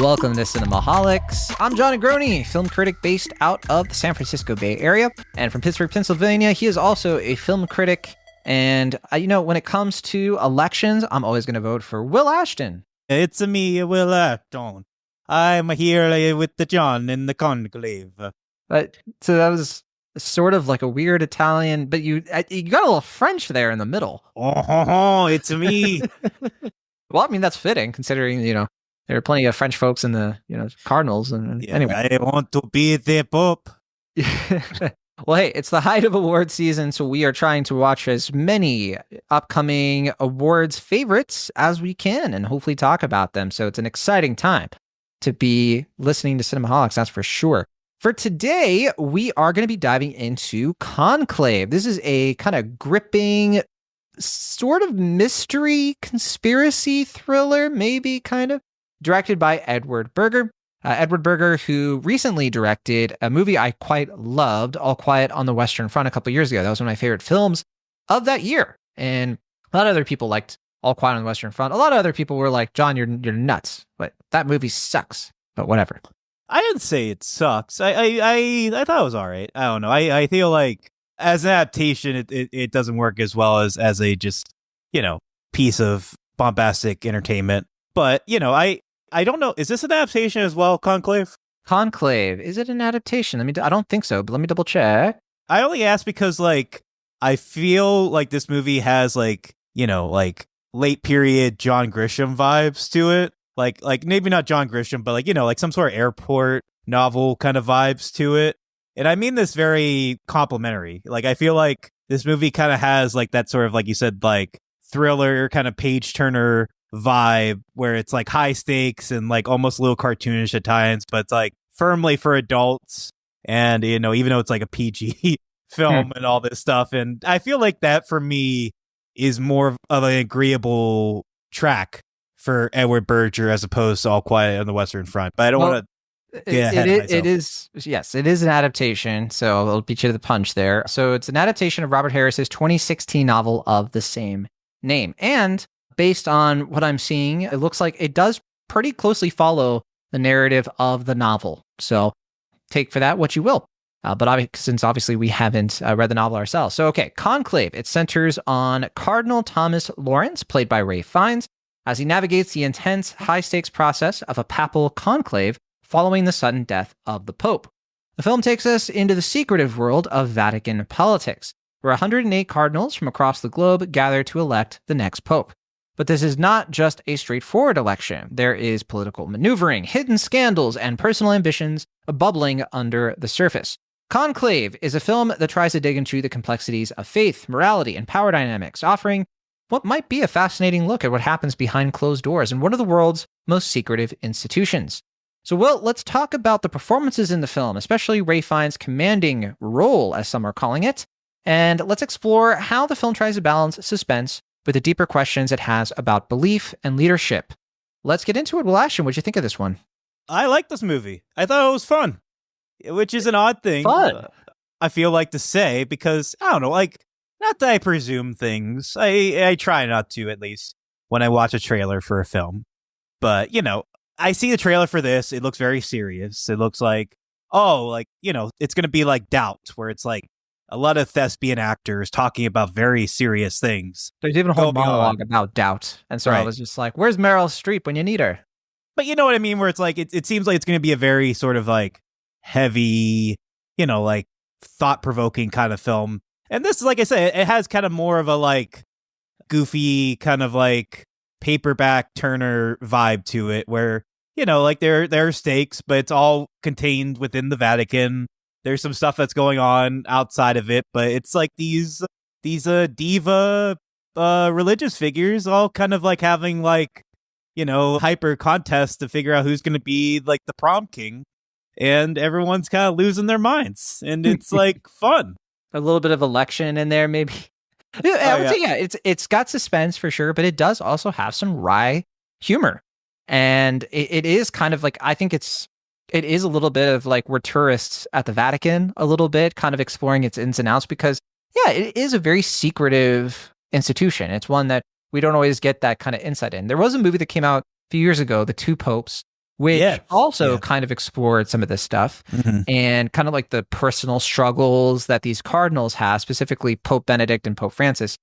Welcome to Cinemaholics. I'm John Negroni, film critic based out of the San Francisco Bay Area. And from Pittsburgh, Pennsylvania, he is also a film critic. And, when it comes to elections, I'm always going to vote for Will Ashton. It's me, Will Ashton. I'm here with the John in the Conclave. So that was sort of like a weird Italian, but you got a little French there in the middle. Oh, it's me. Well, I mean, that's fitting considering, there are plenty of French folks in the, Cardinals. Anyway. I want to be the Pope. Well, hey, it's the height of award season, so we are trying to watch as many upcoming awards favorites as we can and hopefully talk about them. So it's an exciting time to be listening to Cinemaholics, that's for sure. For today, we are going to be diving into Conclave. This is a kind of gripping sort of mystery conspiracy thriller, maybe kind of, directed by Edward Berger. Edward Berger, who recently directed a movie I quite loved, All Quiet on the Western Front, a couple years ago. That was one of my favorite films of that year. And a lot of other people liked All Quiet on the Western Front. A lot of other people were like, John, you're nuts. But that movie sucks. But whatever. I didn't say it sucks. I thought it was all right. I don't know. I feel like as an adaptation, it doesn't work as well as a just, piece of bombastic entertainment. But, I don't know. Is this an adaptation as well, Conclave? Conclave. Is it an adaptation? I don't think so, but let me double check. I only ask because, I feel like this movie has, late period John Grisham vibes to it. Like maybe not John Grisham, but some sort of airport novel kind of vibes to it. And I mean this very complimentary. I feel like this movie kind of has that sort of, like you said, thriller kind of page turner vibe where it's high stakes and almost a little cartoonish at times, but it's firmly for adults. And, even though it's a PG film and all this stuff. And I feel like that for me is more of an agreeable track for Edward Berger as opposed to All Quiet on the Western Front. But I don't want to it is an adaptation, so I'll beat you to the punch there. So it's an adaptation of Robert Harris's 2016 novel of the same name. And based on what I'm seeing, it looks like it does pretty closely follow the narrative of the novel. So take for that what you will. But since obviously we haven't read the novel ourselves. So, okay, Conclave. It centers on Cardinal Thomas Lawrence, played by Ralph Fiennes, as he navigates the intense, high-stakes process of a papal conclave following the sudden death of the Pope. The film takes us into the secretive world of Vatican politics, where 108 cardinals from across the globe gather to elect the next Pope. But this is not just a straightforward election. There is political maneuvering, hidden scandals, and personal ambitions bubbling under the surface. Conclave is a film that tries to dig into the complexities of faith, morality, and power dynamics, offering what might be a fascinating look at what happens behind closed doors in one of the world's most secretive institutions. So, Will, let's talk about the performances in the film, especially Ralph Fiennes' commanding role, as some are calling it, and let's explore how the film tries to balance suspense with the deeper questions it has about belief and leadership. Let's get into it. Will Ashton, what'd you think of this one? I like this movie. I thought it was fun, which is an odd thing. Fun. I feel like to say because, I don't know, not that I presume things. I try not to, at least, when I watch a trailer for a film. But, I see the trailer for this. It looks very serious. It looks like, it's going to be like Doubt, where it's a lot of thespian actors talking about very serious things. There's even a whole monologue about doubt. And so I was just like, where's Meryl Streep when you need her? But you know what I mean? Where it's it seems like it's going to be a very sort of heavy, thought-provoking kind of film. And this, like I said, it has kind of more of a goofy kind of paperback Turner vibe to it where, there are stakes, but it's all contained within the Vatican. There's some stuff that's going on outside of it, but it's these diva religious figures all kind of having hyper contests to figure out who's going to be the prom king, and everyone's kind of losing their minds, and it's fun. A little bit of election in there, maybe. I would say, it's got suspense for sure, but it does also have some wry humor, and it is kind of I think it is a little bit of we're tourists at the Vatican, a little bit, kind of exploring its ins and outs because, it is a very secretive institution. It's one that we don't always get that kind of insight in. There was a movie that came out a few years ago, The Two Popes, which also kind of explored some of this stuff and kind of like the personal struggles that these cardinals have, specifically Pope Benedict and Pope Francis.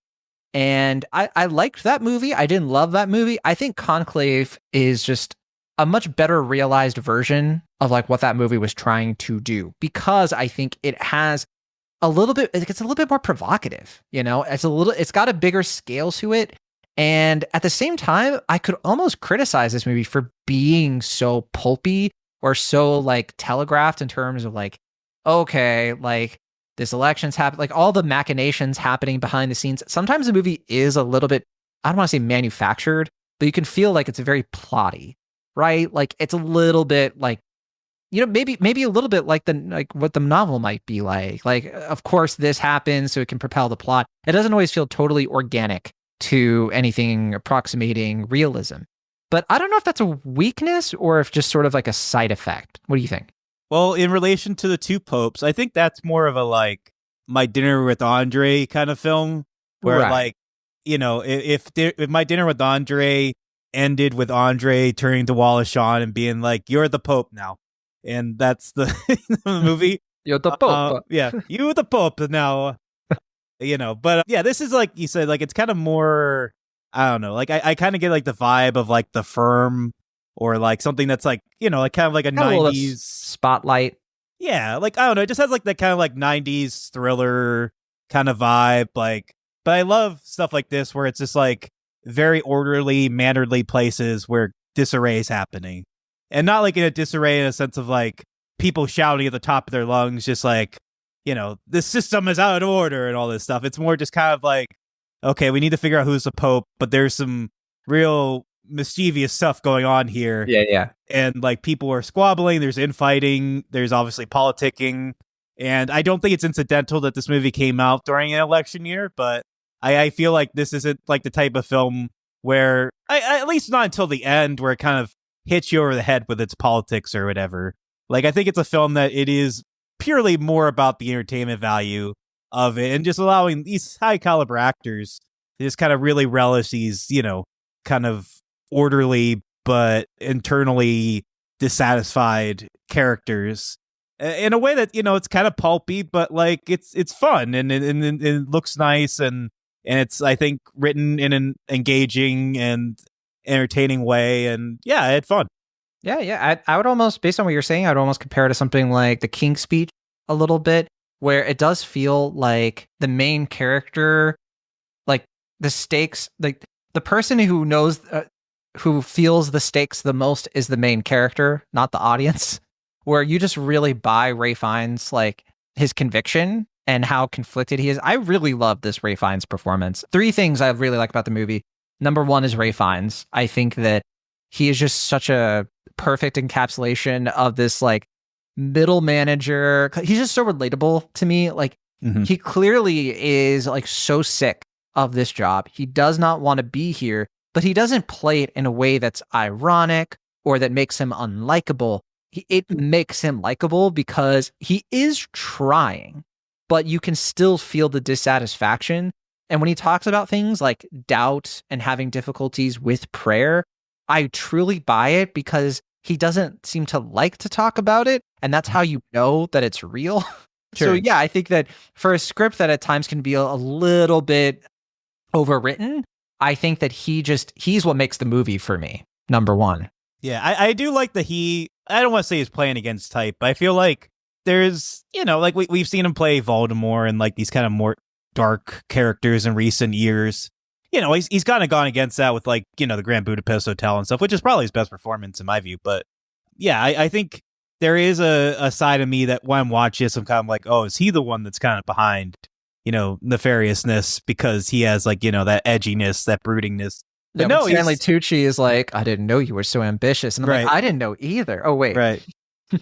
And I liked that movie. I didn't love that movie. I think Conclave is just a much better realized version of like what that movie was trying to do, because I think it has a little bit, it's a little bit more provocative, you know, it's got a bigger scale to it. And at the same time, I could almost criticize this movie for being so pulpy or so like telegraphed in terms of like, okay, like this election's happened, like all the machinations happening behind the scenes. Sometimes the movie is a little bit, I don't want to say manufactured, but you can feel like it's very plotty, right? Like it's a little bit like, you know, maybe a little bit like what the novel might be like. Like, of course, this happens so it can propel the plot. It doesn't always feel totally organic to anything approximating realism. But I don't know if that's a weakness or if just sort of like a side effect. What do you think? Well, in relation to the two popes, I think that's more of a like My Dinner with Andre kind of film, where like, you know, if My Dinner with Andre ended with Andre turning to Wallace Shawn and being like, "You're the Pope now," and that's the movie. You're the Pope. Yeah, you're the Pope now. You know, but yeah, this is like you said, like it's kind of more, I don't know, like I kind of get like the vibe of like The Firm, or like something that's like, you know, like kind of like a 90s Spotlight. Yeah, like I don't know, it just has like that kind of like 90s thriller kind of vibe, like, but I love stuff like this where it's just like very orderly, mannerly places where disarray is happening. And not like in a disarray in a sense of like people shouting at the top of their lungs, just like, you know, the system is out of order and all this stuff. It's more just kind of like, okay, we need to figure out who's the Pope, but there's some real mischievous stuff going on here. Yeah. And like people are squabbling, there's infighting, there's obviously politicking. And I don't think it's incidental that this movie came out during an election year, but I feel like this isn't like the type of film where, at least not until the end, where it kind of hits you over the head with its politics or whatever. Like, I think it's a film that it is purely more about the entertainment value of it and just allowing these high caliber actors to just kind of really relish these, you know, kind of orderly but internally dissatisfied characters in a way that, you know, it's kind of pulpy, but like it's fun and it looks nice and it's, I think, written in an engaging and entertaining way, and yeah, I had fun. Yeah. I would almost, based on what you're saying, I would almost compare it to something like The King's Speech a little bit, where it does feel like the main character, like the stakes, like the person who knows, who feels the stakes the most is the main character, not the audience, where you just really buy Ralph Fiennes, like his conviction and how conflicted he is. I really love this Ralph Fiennes performance. 3 things I really like about the movie. Number 1 is Ralph Fiennes. I think that he is just such a perfect encapsulation of this like middle manager. He's just so relatable to me. Like he clearly is like so sick of this job. He does not want to be here, but he doesn't play it in a way that's ironic or that makes him unlikable. It makes him likable because he is trying, but you can still feel the dissatisfaction. And when he talks about things like doubt and having difficulties with prayer, I truly buy it because he doesn't seem to like to talk about it. And that's how you know that it's real. Sure. So yeah, I think that for a script that at times can be a little bit overwritten, I think that he's what makes the movie for me, number 1. Yeah, I do like that I don't want to say he's playing against type, but I feel like there's, you know, like we've seen him play Voldemort and like these kind of more dark characters in recent years. You know, he's kind of gone against that with like, you know, the Grand Budapest Hotel and stuff, which is probably his best performance in my view. But yeah, I think there is a side of me that when I'm watching this, I'm kind of like, oh, is he the one that's kind of behind, you know, nefariousness because he has like, you know, that edginess, that broodingness. But no, Stanley Tucci is like, I didn't know you were so ambitious. And I'm like, I didn't know either. Oh, wait. Right.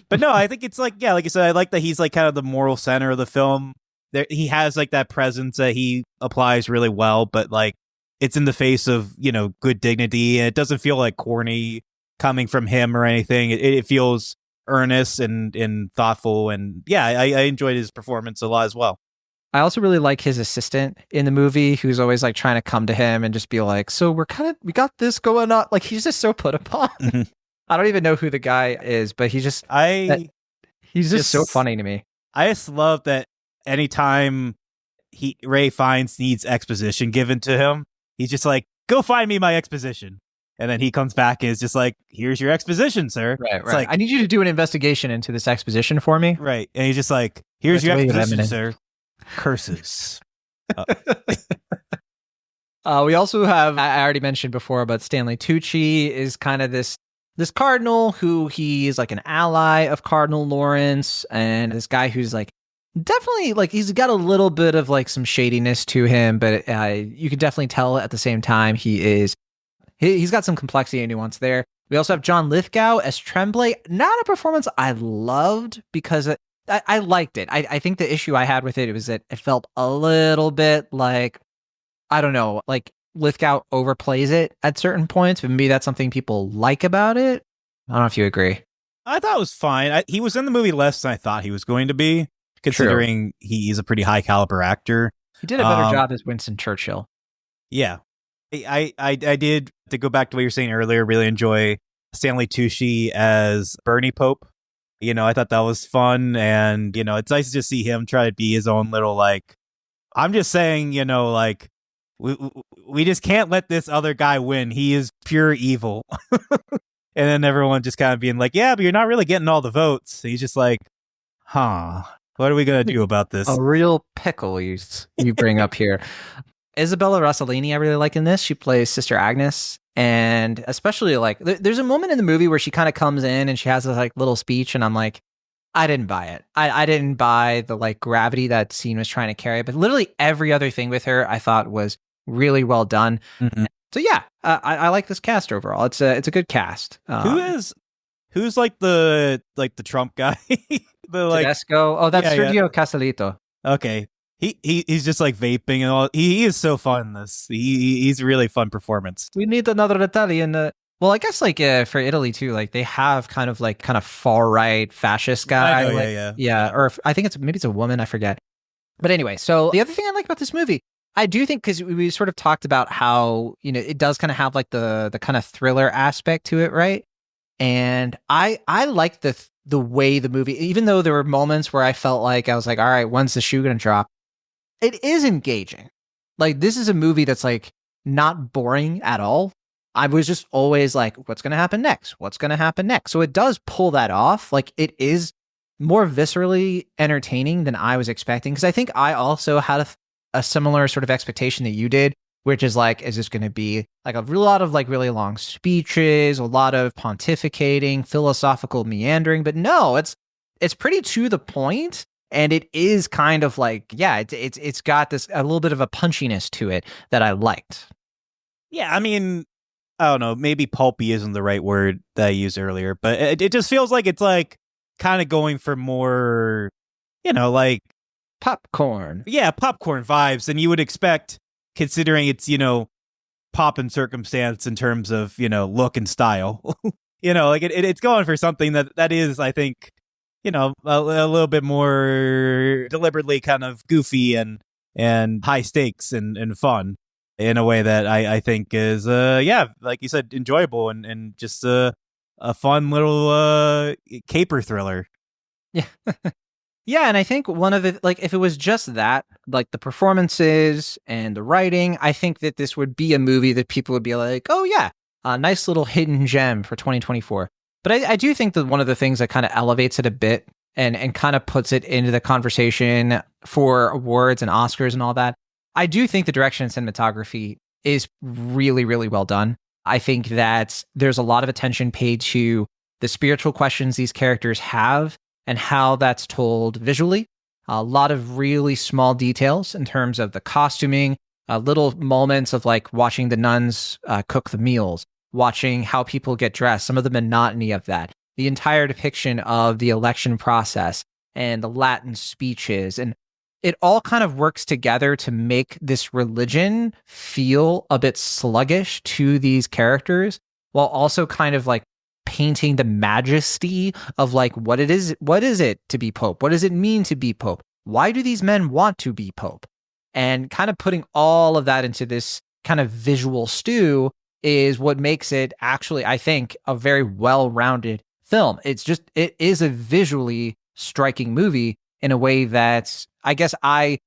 But no, I think it's like, yeah, like I said, I like that he's like kind of the moral center of the film. He has like that presence that he applies really well, but like it's in the face of, you know, good dignity. And it doesn't feel like corny coming from him or anything. It feels earnest and thoughtful. And yeah, I enjoyed his performance a lot as well. I also really like his assistant in the movie, who's always like trying to come to him and just be like, so we got this going on. Like he's just so put upon. I don't even know who the guy is, but he's just so funny to me. I just love that anytime Ray Fiennes needs exposition given to him, he's just like, go find me my exposition. And then he comes back and is just like, here's your exposition, sir. Right. Like, I need you to do an investigation into this exposition for me. Right. And he's just like, here's your exposition, sir. Curses. We also have, I already mentioned before, but Stanley Tucci is kind of this cardinal who he's like an ally of Cardinal Lawrence, and this guy who's like definitely like he's got a little bit of like some shadiness to him, but you can definitely tell at the same time he's got some complexity and nuance there. We also have John Lithgow as Tremblay. Not a performance I loved because I liked it. I think the issue I had with it was that it felt a little bit like, I don't know, like Lithgow overplays it at certain points, but maybe that's something people like about it. I don't know if you agree. I thought it was fine. He was in the movie less than I thought he was going to be, considering he's a pretty high caliber actor. He did a better job as Winston Churchill. Yeah. I did, to go back to what you were saying earlier, really enjoy Stanley Tucci as Bernie Pope. You know, I thought that was fun, and, you know, it's nice to just see him try to be his own little, like, I'm just saying, you know, like, we just can't let this other guy win. He is pure evil. And then everyone just kind of being like, yeah, but you're not really getting all the votes. And he's just like, what are we going to do about this? A real pickle you bring up here. Isabella Rossellini, I really like in this. She plays Sister Agnes. And especially like, there's a moment in the movie where she kind of comes in and she has this like little speech. And I'm like, I didn't buy it. I didn't buy the like gravity that scene was trying to carry. But literally every other thing with her, I thought was really well done. Mm-hmm. So yeah, I like this cast overall. It's a good cast. Who's like the Trump guy? The like Tedesco. Oh, that's Sergio Castellito. Okay, he's just like vaping and all. He is so fun in this. He's a really fun performance. We need another Italian. Well, I guess like for Italy too, like they have kind of far right fascist guy. I know, yeah. Or I think it's a woman. I forget. But anyway, so the other thing I like about this movie, I do think, because we sort of talked about how, you know, it does kind of have like the kind of thriller aspect to it, right? And I like the way the movie, even though there were moments where I felt like I was like, all right, when's the shoe gonna drop? It is engaging. Like, this is a movie that's like not boring at all. I was just always like, what's gonna happen next? What's gonna happen next? So it does pull that off. Like, it is more viscerally entertaining than I was expecting, because I think I also had a similar sort of expectation that you did, which is like, is this going to be like a lot of like really long speeches, a lot of pontificating, philosophical meandering? But no, it's pretty to the point, and it is kind of like, yeah, it's got this a little bit of a punchiness to it that I liked. Yeah, I mean, I don't know, maybe pulpy isn't the right word that I used earlier, but it just feels like it's like kind of going for more, you know, like popcorn. Yeah, popcorn vibes than you would expect, considering it's, you know, pop and circumstance in terms of, you know, look and style. You know, like it's going for something that is, I think, you know, a little bit more deliberately kind of goofy and high stakes and fun in a way that I think is, like you said, enjoyable and just a fun little caper thriller. Yeah. Yeah, and I think one of it, like, if it was just that, like the performances and the writing, I think that this would be a movie that people would be like, oh yeah, a nice little hidden gem for 2024. But I do think that one of the things that kind of elevates it a bit and kind of puts it into the conversation for awards and Oscars and all that, I do think the direction and cinematography is really, really well done. I think that there's a lot of attention paid to the spiritual questions these characters have and how that's told visually. A lot of really small details in terms of the costuming, little moments of like watching the nuns cook the meals, watching how people get dressed, some of the monotony of that, the entire depiction of the election process and the Latin speeches. And it all kind of works together to make this religion feel a bit sluggish to these characters, while also kind of like painting the majesty of like what is it to be Pope? What does it mean to be Pope? Why do these men want to be Pope? And kind of putting all of that into this kind of visual stew is what makes it actually, I think, a very well-rounded film. It is a visually striking movie in a way that I guess I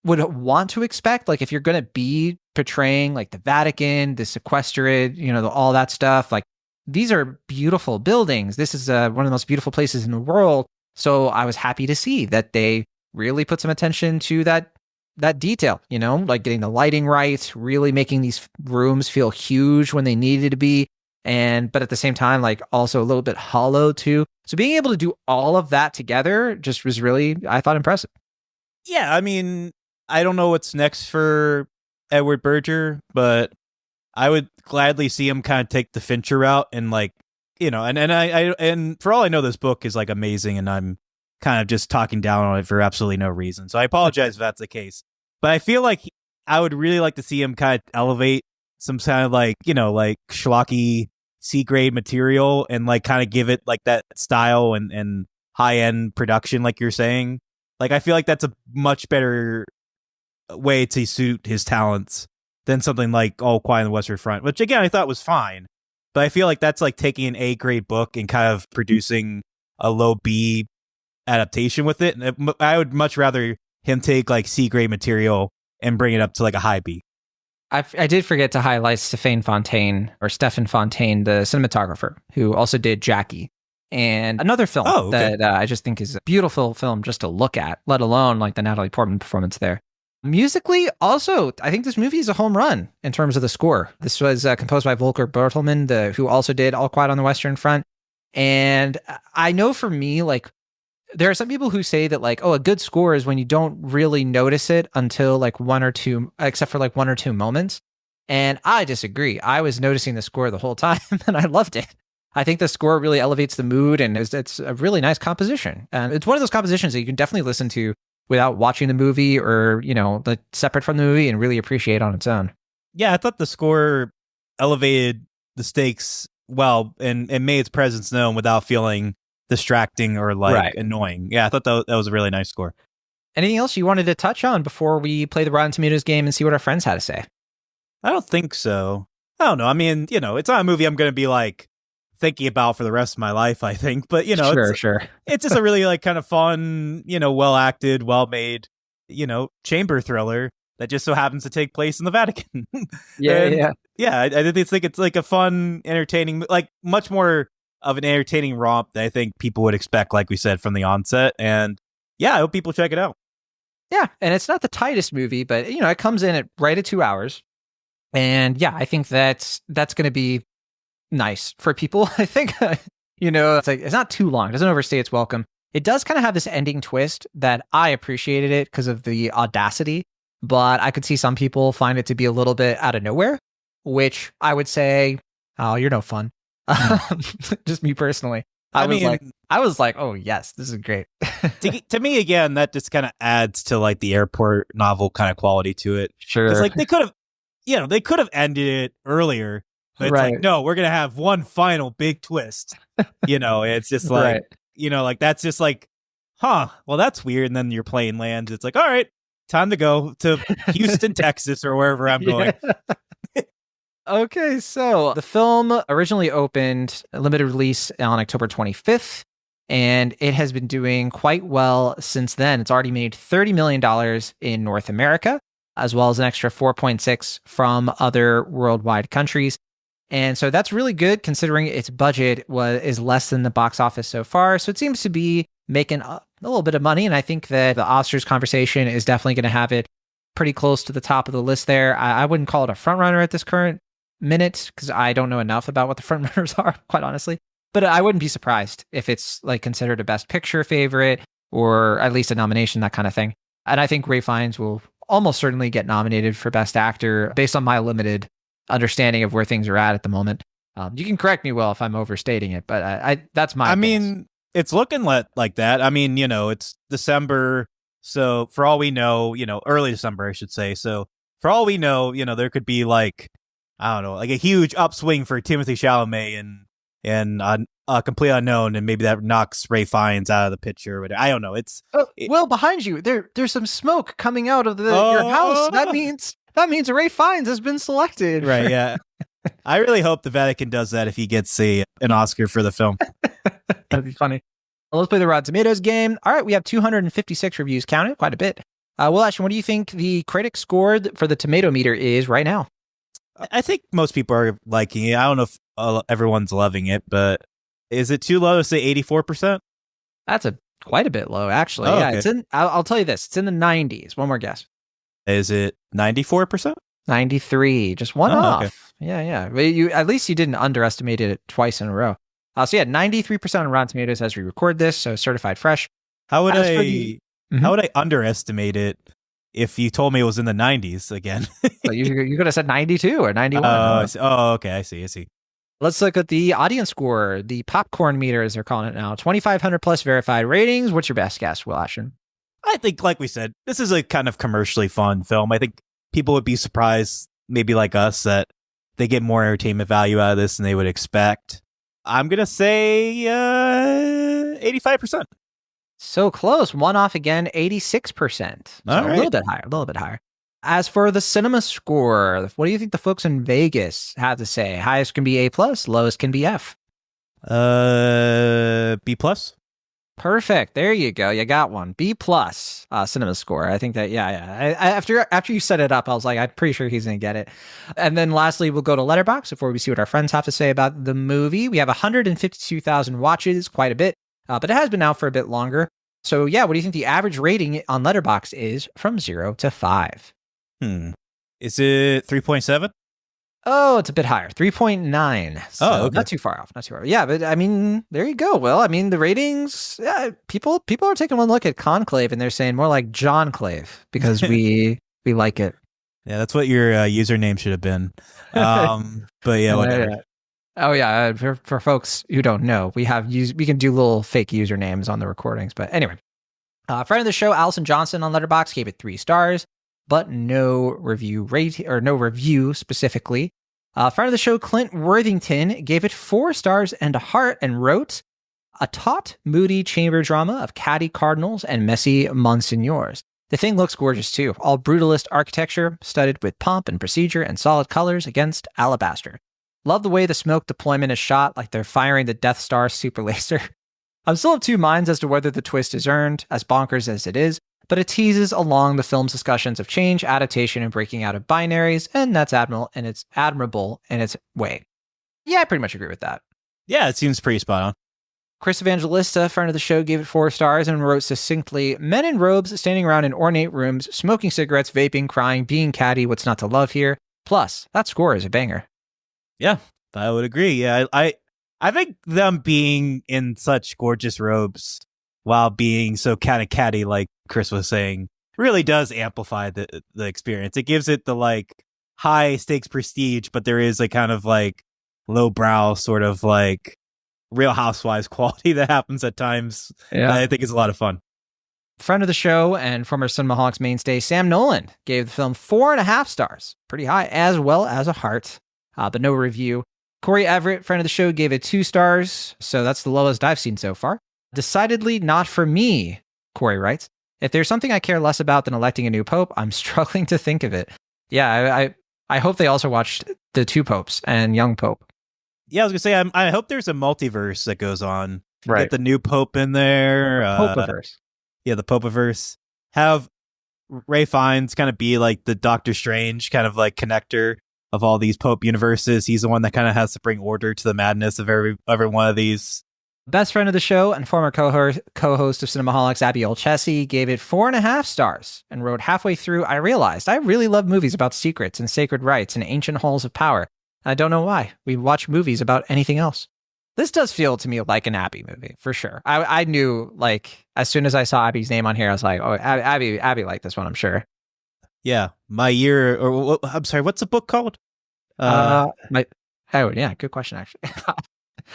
would want to expect. Like, if you're going to be portraying like the Vatican, the sequestrated, all that stuff, like these are beautiful buildings. This is one of the most beautiful places in the world. So I was happy to see that they really put some attention to that detail, like getting the lighting right, really making these rooms feel huge when they needed to be. But at the same time, like also a little bit hollow too. So being able to do all of that together just was really, I thought, impressive. Yeah, I mean, I don't know what's next for Edward Berger, but I would gladly see him kind of take the Fincher route and like, and for all I know, this book is like amazing, and I'm kind of just talking down on it for absolutely no reason. So I apologize if that's the case. But I feel like I would really like to see him kind of elevate some kind of like, like schlocky C grade material and like kind of give it like that style and high end production, like you're saying. Like, I feel like that's a much better way to suit his talents than something like All Quiet on the Western Front, which again, I thought was fine. But I feel like that's like taking an A grade book and kind of producing a low B adaptation with it. And I would much rather him take like C grade material and bring it up to like a high B. I did forget to highlight Stéphane Fontaine, the cinematographer, who also did Jackie. And another film that I just think is a beautiful film just to look at, let alone like the Natalie Portman performance there. Musically, also, I think this movie is a home run in terms of the score. This was composed by Volker Bertelmann, who also did All Quiet on the Western Front. And I know for me, like, there are some people who say that, like, oh, a good score is when you don't really notice it until like except for like one or two moments. And I disagree. I was noticing the score the whole time and I loved it. I think the score really elevates the mood, and it's a really nice composition. And it's one of those compositions that you can definitely listen to without watching the movie or, like separate from the movie, and really appreciate on its own. Yeah, I thought the score elevated the stakes well and made its presence known without feeling distracting or like annoying. Yeah, I thought that was a really nice score. Anything else you wanted to touch on before we play the Rotten Tomatoes game and see what our friends had to say? I don't think so. I don't know. I mean, it's not a movie I'm going to be like thinking about for the rest of my life, I think. But, sure. It's just a really like kind of fun, well acted, well made, chamber thriller that just so happens to take place in the Vatican. Yeah. I think it's like a fun, entertaining, like much more of an entertaining romp that I think people would expect, like we said, from the onset. And yeah, I hope people check it out. Yeah, and it's not the tightest movie, but it comes in right at 2 hours. And yeah, I think that's going to be nice for people. I think, it's like, it's not too long. It doesn't overstay its welcome. It does kind of have this ending twist that I appreciated it because of the audacity, but I could see some people find it to be a little bit out of nowhere, which I would say, oh, you're no fun. Just me personally. I was like, oh yes, this is great. to me, again, that just kind of adds to like the airport novel kind of quality to it. Sure. Because like they could have ended it earlier. But it's like, no, we're going to have one final big twist. It's just like, like that's just like, well, that's weird. And then your plane lands. It's like, all right, time to go to Houston, Texas, or wherever I'm going. Okay, so the film originally opened a limited release on October 25th, and it has been doing quite well since then. It's already made $30 million in North America, as well as an extra 4.6 from other worldwide countries. And so that's really good considering its budget is less than the box office so far. So it seems to be making a little bit of money. And I think that the Oscars conversation is definitely going to have it pretty close to the top of the list there. I wouldn't call it a front runner at this current minute because I don't know enough about what the front runners are, quite honestly. But I wouldn't be surprised if it's like considered a Best Picture favorite or at least a nomination, that kind of thing. And I think Ralph Fiennes will almost certainly get nominated for Best Actor based on my limited understanding of where things are at the moment. You can correct me, Will, if I'm overstating it, but that's my mean, it's looking like that. I mean, it's December, so for all we know, early December, I should say. So for all we know, there could be like, I don't know, like a huge upswing for Timothée Chalamet and Complete Unknown, and maybe that knocks Ralph Fiennes out of the picture. I don't know. Well, behind you, there's some smoke coming out of your house. That means Ralph Fiennes has been selected. Right, yeah. I really hope the Vatican does that if he gets an Oscar for the film. That'd be funny. Well, let's play the Rotten Tomatoes game. All right, we have 256 reviews counted, quite a bit. Will Ashton, what do you think the critic scored for the tomato meter is right now? I think most people are liking it. I don't know if everyone's loving it, but is it too low to say 84%? That's quite a bit low, actually. Oh, yeah, okay. it's in. I'll tell you this: it's in the 90s. One more guess. Is it 94%? 93, just one off. Okay. Yeah. At least you didn't underestimate it twice in a row. So yeah, 93% on Rotten Tomatoes as we record this, so certified fresh. How would I underestimate it if you told me it was in the 90s again? So you could have said 92 or 91. Okay, I see. Let's look at the audience score, the popcorn meter, as they're calling it now. 2,500 plus verified ratings. What's your best guess, Will Ashton? I think, like we said, this is a kind of commercially fun film. I think people would be surprised, maybe like us, that they get more entertainment value out of this than they would expect. I'm going to say 85%. So close. One off again, 86%. So All right. A little bit higher. As for the cinema score, what do you think the folks in Vegas had to say? Highest can be A+, lowest can be F. B+. Perfect. There you go. You got one. B+, cinema score. I think that, yeah. After you set it up, I was like, I'm pretty sure he's going to get it. And then lastly, we'll go to Letterboxd before we see what our friends have to say about the movie. We have 152,000 watches, quite a bit, but it has been out for a bit longer. So yeah, what do you think the average rating on Letterboxd is from 0 to 5? Is it 3.7? Oh, it's a bit higher. 3.9. So okay. Not too far off. Yeah, but I mean, there you go. Well, I mean, the ratings, people are taking one look at Conclave and they're saying more like John Clave because we like it. Yeah, that's what your username should have been. But yeah, whatever. Oh yeah, for folks who don't know, we can do little fake usernames on the recordings. But anyway, friend of the show, Allison Johnson on Letterboxd gave it 3 stars. But no review specifically. Friend of the show, Clint Worthington, gave it 4 stars and a heart and wrote, a taut, moody chamber drama of catty cardinals and messy monsignors. The thing looks gorgeous too, all brutalist architecture, studded with pomp and procedure and solid colors against alabaster. Love the way the smoke deployment is shot like they're firing the Death Star super laser. I'm still of two minds as to whether the twist is earned, as bonkers as it is, but it teases along the film's discussions of change, adaptation, and breaking out of binaries, and that's admirable in its way. Yeah, I pretty much agree with that. Yeah, it seems pretty spot on. Chris Evangelista, friend of the show, gave it 4 stars and wrote succinctly, men in robes standing around in ornate rooms, smoking cigarettes, vaping, crying, being catty, what's not to love here? Plus, that score is a banger. Yeah, I would agree. Yeah, I think them being in such gorgeous robes while being so kind of catty, like Chris was saying, really does amplify the experience. It gives it the like high stakes prestige, but there is a kind of like lowbrow sort of like Real Housewives quality that happens at times. Yeah, I think is a lot of fun. Friend of the show and former Cinemaholics mainstay Sam Nolan gave the film 4.5 stars, pretty high, as well as a heart, but no review. Corey Everett, friend of the show, gave it 2 stars, so that's the lowest I've seen so far. Decidedly not for me, Corey writes. If there's something I care less about than electing a new pope, I'm struggling to think of it. Yeah, I hope they also watched The Two Popes and Young Pope. Yeah, I was going to say, I hope there's a multiverse that goes on. Right. Get the new pope in there. Popeverse. Yeah, the Popeverse. Have Ralph Fiennes kind of be like the Doctor Strange kind of like connector of all these Pope universes. He's the one that kind of has to bring order to the madness of every one of these. Best friend of the show and former co-host of Cinemaholics, Abby Olchesi, gave it 4.5 stars and wrote, halfway through, I realized I really love movies about secrets and sacred rites and ancient halls of power. I don't know why. We watch movies about anything else. This does feel to me like an Abby movie, for sure. I knew, like, as soon as I saw Abby's name on here, I was like, oh, Abby liked this one, I'm sure. Yeah. I'm sorry, what's the book called? Yeah, good question, actually.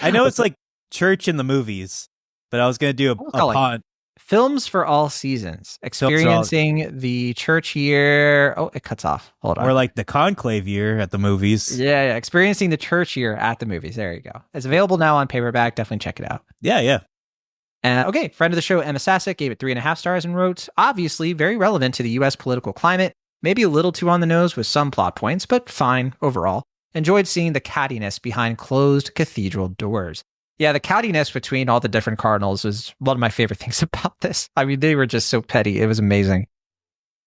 I know it's like Church in the Movies, but I was going to do a pun. Films for All Seasons, experiencing the church year. Oh, it cuts off. Hold on. Or like the conclave year at the movies. Yeah, experiencing the church year at the movies. There you go. It's available now on paperback. Definitely check it out. Yeah. Okay, friend of the show, Emma Sasek, gave it 3.5 stars and wrote, obviously very relevant to the U.S. political climate, maybe a little too on the nose with some plot points, but fine overall. enjoyed seeing the cattiness behind closed cathedral doors. Yeah, the cattiness between all the different cardinals was one of my favorite things about this. I mean, they were just so petty. It was amazing.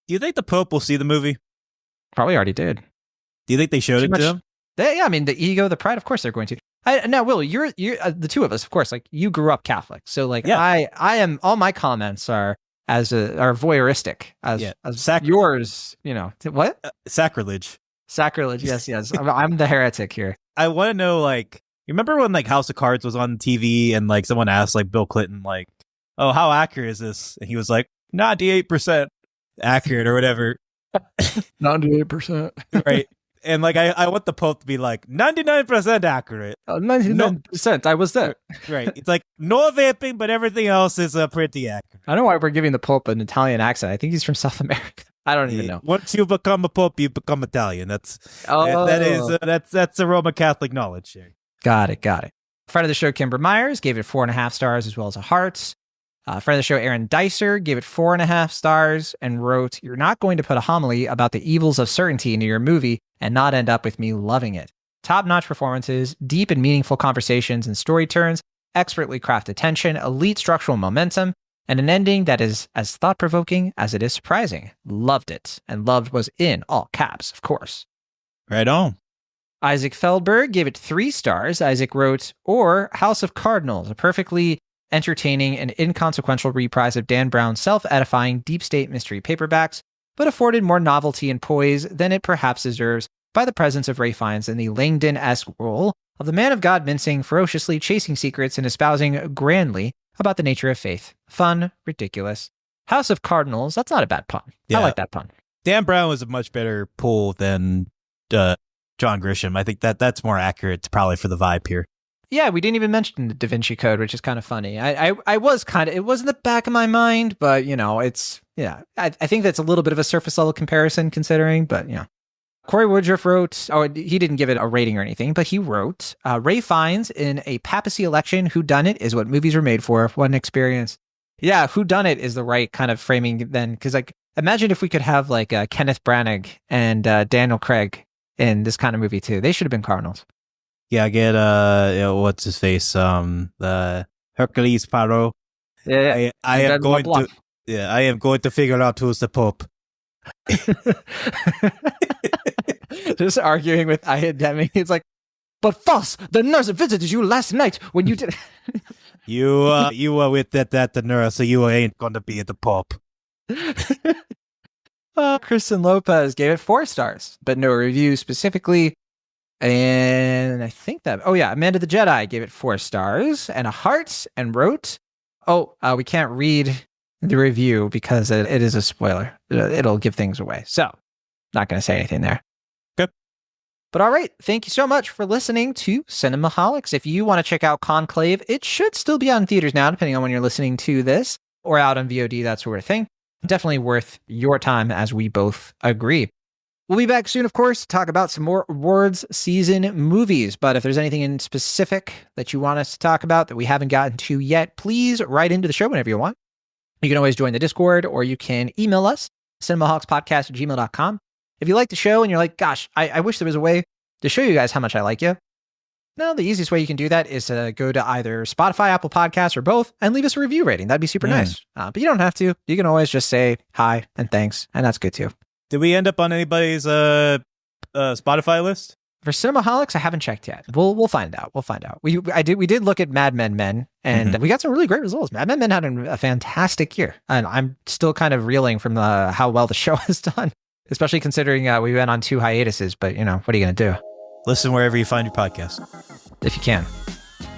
Do you think the Pope will see the movie? Probably already did. Do you think they showed it to him? Yeah, I mean, the ego, the pride, of course they're going to. Now, Will, you're the two of us, of course, like you grew up Catholic. So like I am, all my comments are voyeuristic as yours, you know. What? Sacrilege. Sacrilege, yes. I'm the heretic here. I want to know, like, you remember when like House of Cards was on TV and like someone asked like Bill Clinton, like, oh, how accurate is this? And he was like, 98% accurate or whatever. 98%. Right. And like I want the Pope to be like 99% accurate. 99%. I was there. Right. It's like no vaping, but everything else is pretty accurate. I don't know why we're giving the Pope an Italian accent. I think he's from South America. I don't even know. Once you become a Pope, you become Italian. That's a Roman Catholic knowledge here. Got it. Friend of the show, Kimber Myers, gave it 4.5 stars as well as a heart. Friend of the show, Aaron Dicer, gave it 4.5 stars and wrote, "You're not going to put a homily about the evils of certainty into your movie and not end up with me loving it. Top-notch performances, deep and meaningful conversations and story turns, expertly crafted tension, elite structural momentum, and an ending that is as thought-provoking as it is surprising. Loved it." And loved was in all caps, of course. Right on. Isaac Feldberg gave it 3 stars. Isaac wrote, "Or House of Cardinals, a perfectly entertaining and inconsequential reprise of Dan Brown's self-edifying deep state mystery paperbacks, but afforded more novelty and poise than it perhaps deserves by the presence of Ralph Fiennes in the Langdon-esque role of the man of God mincing, ferociously chasing secrets and espousing grandly about the nature of faith. Fun, ridiculous. House of Cardinals, that's not a bad pun. Yeah. I like that pun. Dan Brown was a much better pull than John Grisham. I think that's more accurate probably for the vibe here. Yeah, we didn't even mention the Da Vinci Code, which is kind of funny. I was kind of, it was in the back of my mind, but, you know, it's, yeah, I think that's a little bit of a surface level comparison considering, but, you know. Corey Woodruff wrote, he didn't give it a rating or anything, but he wrote, Ralph Fiennes in a papacy election, whodunit is what movies are made for. What an experience. Yeah, whodunit is the right kind of framing then, because like, imagine if we could have like Kenneth Branagh and Daniel Craig in this kind of movie too. They should have been Cardinals. Yeah, I get what's his face? The Hercules Poirot. Yeah. I am going to figure out who's the Pope. Just arguing with Ian Deming. It's like, but Foss, the nurse visited you last night when you did. you were with that nurse, so you ain't gonna be the Pope. Kristen Lopez gave it 4 stars, but no review specifically. And I think that, Amanda the Jedi gave it 4 stars and a heart and wrote, we can't read the review because it is a spoiler. It'll give things away. So, not going to say anything there. Good. But all right, thank you so much for listening to Cinemaholics. If you want to check out Conclave, it should still be out in theaters now, depending on when you're listening to this, or out on VOD, that sort of thing. Definitely worth your time, as we both agree. We'll be back soon, of course, to talk about some more awards season movies. But if there's anything in specific that you want us to talk about that we haven't gotten to yet, please write into the show whenever you want. You can always join the Discord, or you can email us, cinemaholics@gmail.com. If you like the show and you're like, gosh, I wish there was a way to show you guys how much I like you. No, the easiest way you can do that is to go to either Spotify, Apple Podcasts, or both, and leave us a review rating. That'd be super nice. But you don't have to. You can always just say hi and thanks, and that's good too. Did we end up on anybody's Spotify list? For Cinemaholics, I haven't checked yet. We'll find out. We did look at Mad Men, and we got some really great results. Mad Men had a fantastic year, and I'm still kind of reeling from how well the show has done, especially considering we went on 2 hiatuses. But you know, what are you going to do? Listen wherever you find your podcast, if you can.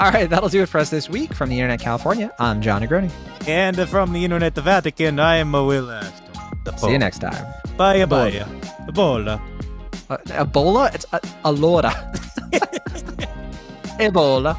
All right, that'll do it for us this week. From the Internet California, I'm John Negroni. And from the Internet the Vatican, I am Will Aston. See you next time. Bye. Ebola. Ebola? It's Alora. Ebola.